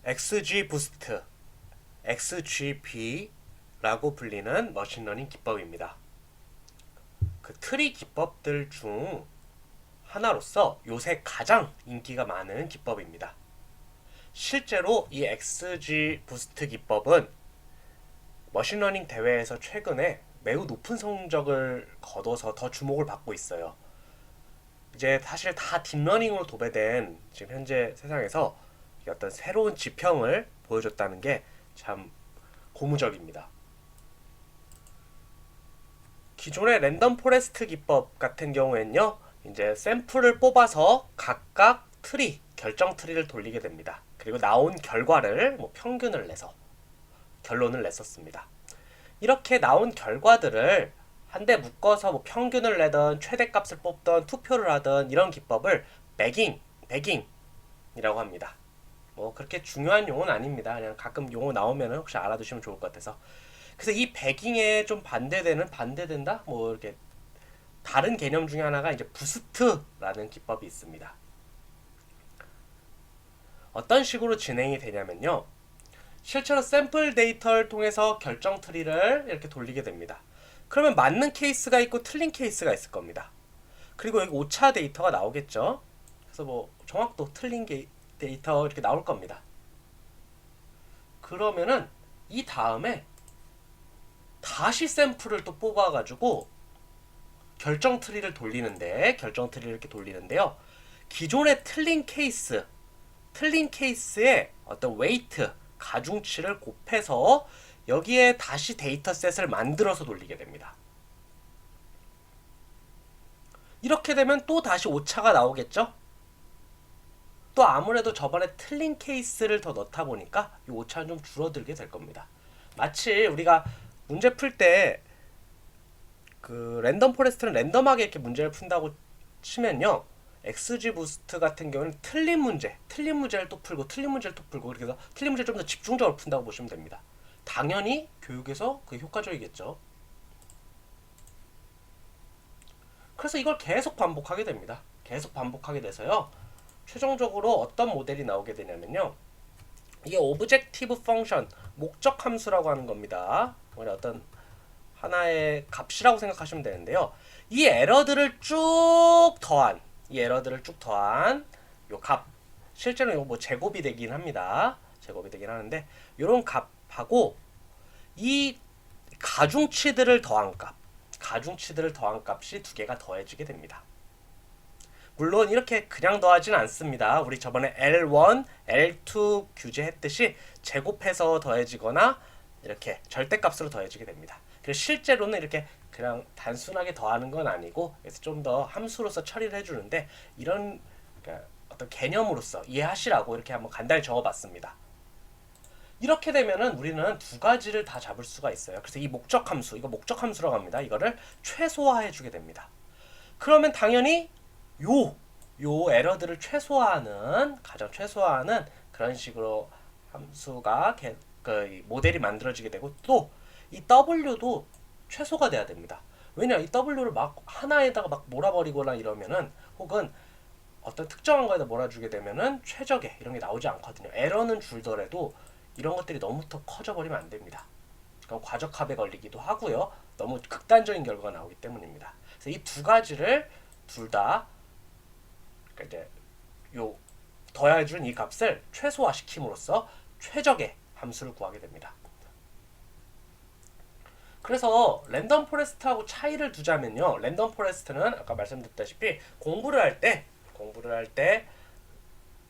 XG 부스트, XGB라고 불리는 머신러닝 기법입니다. 그 트리 기법들 중 하나로서 요새 가장 인기가 많은 기법입니다. 실제로 이 XG 부스트 기법은 머신러닝 대회에서 최근에 매우 높은 성적을 거둬서 더 주목을 받고 있어요. 이제 사실 다 딥러닝으로 도배된 지금 현재 세상에서 어떤 새로운 지평을 보여줬다는 게 참 고무적입니다. 기존의 랜덤 포레스트 기법 같은 경우에는요, 이제 샘플을 뽑아서 각각 트리, 결정 트리를 돌리게 됩니다. 그리고 나온 결과를 평균을 내서 결론을 냈었습니다. 이렇게 나온 결과들을 한데 묶어서 평균을 내던 최대값을 뽑던 투표를 하던 이런 기법을 배깅이라고 합니다. 그렇게 중요한 용어는 아닙니다. 그냥 가끔 용어 나오면 혹시 알아두시면 좋을 것 같아서. 그래서 이 배깅에 좀 반대된다? 이렇게 다른 개념 중에 하나가 이제 부스트라는 기법이 있습니다. 어떤 식으로 진행이 되냐면요. 실제로 샘플 데이터를 통해서 결정 트리를 이렇게 돌리게 됩니다. 그러면 맞는 케이스가 있고 틀린 케이스가 있을 겁니다. 그리고 여기 오차 데이터가 나오겠죠. 그래서 정확도 틀린 데이터 이렇게 나올 겁니다. 그러면은 이 다음에 다시 샘플을 또 뽑아가지고 결정 트리를 이렇게 돌리는데요. 기존의 틀린 케이스의 어떤 웨이트, 가중치를 곱해서 여기에 다시 데이터셋을 만들어서 돌리게 됩니다. 이렇게 되면 또 다시 오차가 나오겠죠? 또 아무래도 저번에 틀린 케이스를 더 넣다 보니까 이 오차는 좀 줄어들게 될 겁니다. 마치 우리가 문제 풀 때 그 랜덤 포레스트는 랜덤하게 이렇게 문제를 푼다고 치면요. XG 부스트 같은 경우는 틀린 문제를 또 풀고 그렇게 해서 틀린 문제를 좀 더 집중적으로 푼다고 보시면 됩니다. 당연히 교육에서 그게 효과적이겠죠. 그래서 이걸 계속 반복하게 됩니다. 계속 반복하게 돼서요. 최종적으로 어떤 모델이 나오게 되냐면요. 이게 오브젝티브 펑션, 목적 함수라고 하는 겁니다. 어떤 하나의 값이라고 생각하시면 되는데요. 이 에러들을 쭉 더한 요 값, 실제로 이거 제곱이 되긴 합니다. 제곱이 되긴 하는데 요런 값하고 이 가중치들을 더한 값이 두 개가 더해지게 됩니다. 물론 이렇게 그냥 더하지는 않습니다. 우리 저번에 L1, L2 규제했듯이 제곱해서 더해지거나 이렇게 절대값으로 더해지게 됩니다. 그래서 실제로는 이렇게 그냥 단순하게 더하는 건 아니고 그래서 좀 더 함수로서 처리를 해주는데 이런 그러니까 어떤 개념으로서 이해하시라고 이렇게 한번 간단히 적어봤습니다. 이렇게 되면은 우리는 두 가지를 다 잡을 수가 있어요. 그래서 이 목적 함수, 이거 목적 함수라고 합니다. 이거를 최소화해주게 됩니다. 그러면 당연히 요 에러들을 가장 최소화하는 그런 식으로 함수가 모델이 만들어지게 되고 또 이 W도 최소가 돼야 됩니다. 왜냐 이 W를 막 하나에다가 막 몰아버리거나 이러면은 혹은 어떤 특정한 거에다 몰아주게 되면은 최적의 이런 게 나오지 않거든요. 에러는 줄더라도 이런 것들이 너무 더 커져버리면 안 됩니다. 그럼 과적합에 걸리기도 하고요. 너무 극단적인 결과가 나오기 때문입니다. 그래서 이 두 가지를 둘 다 이제 요 더해준 이 값을 최소화시킴으로써 최적의 함수를 구하게 됩니다. 그래서 랜덤 포레스트하고 차이를 두자면요. 랜덤 포레스트는 아까 말씀드렸다시피 공부를 할 때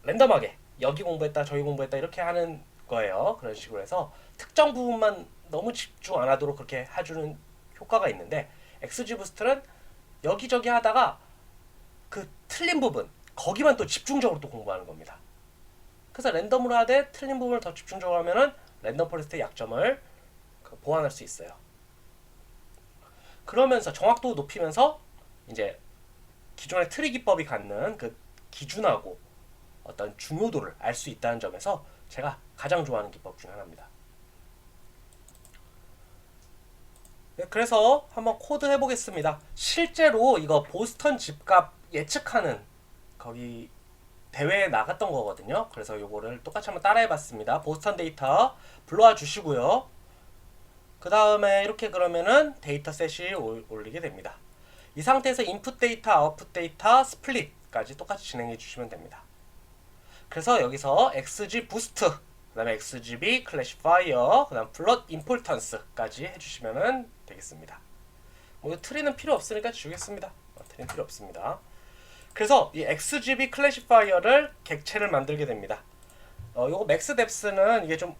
랜덤하게 여기 공부했다 저기 공부했다 이렇게 하는 거예요. 그런 식으로 해서 특정 부분만 너무 집중 안 하도록 그렇게 해주는 효과가 있는데 XG 부스트는 여기저기 하다가 그 틀린 부분 거기만 또 집중적으로 또 공부하는 겁니다. 그래서 랜덤으로 하되 틀린 부분을 더 집중적으로 하면은 랜덤 포레스트의 약점을 보완할 수 있어요. 그러면서 정확도 높이면서 이제 기존의 트리 기법이 갖는 그 기준하고 어떤 중요도를 알 수 있다는 점에서 제가 가장 좋아하는 기법 중 하나입니다. 네, 그래서 한번 코드 해보겠습니다. 실제로 이거 보스턴 집값 예측하는 거기 대회에 나갔던 거거든요. 그래서 요거를 똑같이 한번 따라해 봤습니다. 보스턴 데이터 불러와 주시고요. 그 다음에 이렇게 그러면은 데이터셋이 올리게 됩니다. 이 상태에서 인풋 데이터, 아웃풋 데이터, 스플릿까지 똑같이 진행해 주시면 됩니다. 그래서 여기서 xg 부스트, 그 다음에 xgb 클래시파이어, 그 다음 플롯 임포턴스까지 해주시면 되겠습니다. 뭐 트리는 필요 없으니까 지우겠습니다. 트리는 필요 없습니다. 그래서 이 xgb 클래시파이어를 객체를 만들게 됩니다. 요거 맥스 뎁스는 이게 좀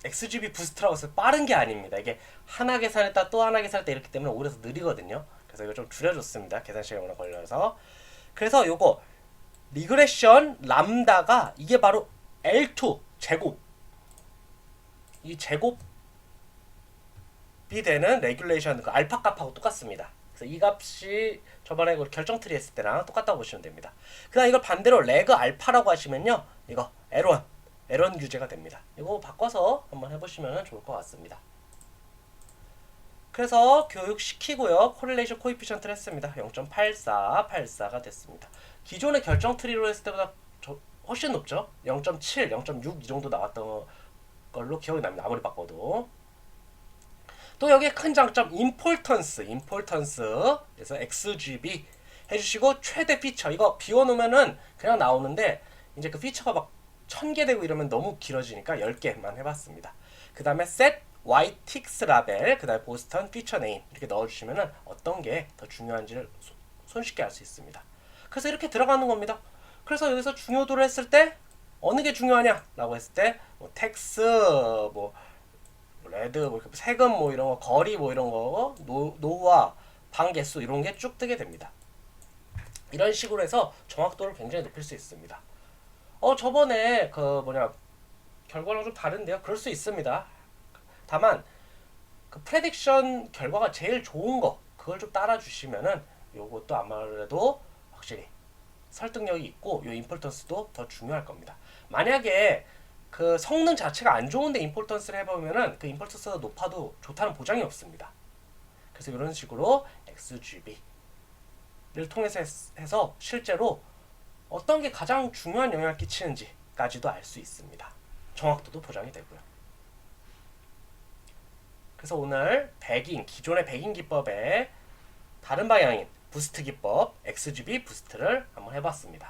xgb 부스트라고 해서 빠른 게 아닙니다. 이게 하나 계산했다 또 하나 계산했다 이렇기 때문에 오히려 더 느리거든요. 그래서 이거 좀 줄여줬습니다. 계산 시간이 워낙 걸려서. 그래서 요거 리그레션 람다가 이게 바로 L2 제곱, 이 제곱이 되는 레귤레이션 그 알파 값하고 똑같습니다. 그래서 이 값이 저번에 그 결정 트리 했을 때랑 똑같다고 보시면 됩니다. 그다음 이걸 반대로 레그 알파라고 하시면요, 이거 L1 규제가 됩니다. 이거 바꿔서 한번 해보시면 좋을 것 같습니다. 그래서 교육시키고요. 코릴레이션 코이피션트를 했습니다. 0.84가 됐습니다. 기존의 결정 트리로 했을 때보다 훨씬 높죠? 0.7, 0.6 이 정도 나왔던 걸로 기억이 납니다. 아무리 바꿔도. 또 여기에 큰 장점 임폴턴스 그래서 XGB 해주시고 최대 피처 이거 비워놓으면은 그냥 나오는데 이제 그 피처가 막 1000개 되고 이러면 너무 길어지니까 10개만 해봤습니다. 그 다음에 set ytix 라벨, 그 다음에 보스턴 피처 네임 이렇게 넣어주시면은 어떤 게 더 중요한지를 손쉽게 알 수 있습니다. 그래서 이렇게 들어가는 겁니다. 그래서 여기서 중요도를 했을 때 어느 게 중요하냐 라고 했을 때 뭐 텍스, 뭐 레드, 뭐 세금, 뭐 이런 거, 거리, 뭐 이런 거, 노후와 방개수 이런 게 쭉 뜨게 됩니다. 이런 식으로 해서 정확도를 굉장히 높일 수 있습니다. 저번에 그 결과랑 좀 다른데요. 그럴 수 있습니다. 다만 그 프레딕션 결과가 제일 좋은 거 그걸 좀 따라주시면은 요것도 아무래도 확실히 설득력이 있고 요 임폴턴스도 더 중요할 겁니다. 만약에 그 성능 자체가 안 좋은데 임폴턴스를 해보면은 그 임폴턴스가 높아도 좋다는 보장이 없습니다. 그래서 이런 식으로 XGB를 통해서 해서 실제로 어떤 게 가장 중요한 영향을 끼치는지까지도 알 수 있습니다. 정확도도 보장이 되고요. 그래서 오늘 기존의 백인 기법의 다른 방향인 부스트 기법 XGB 부스트를 한번 해봤습니다.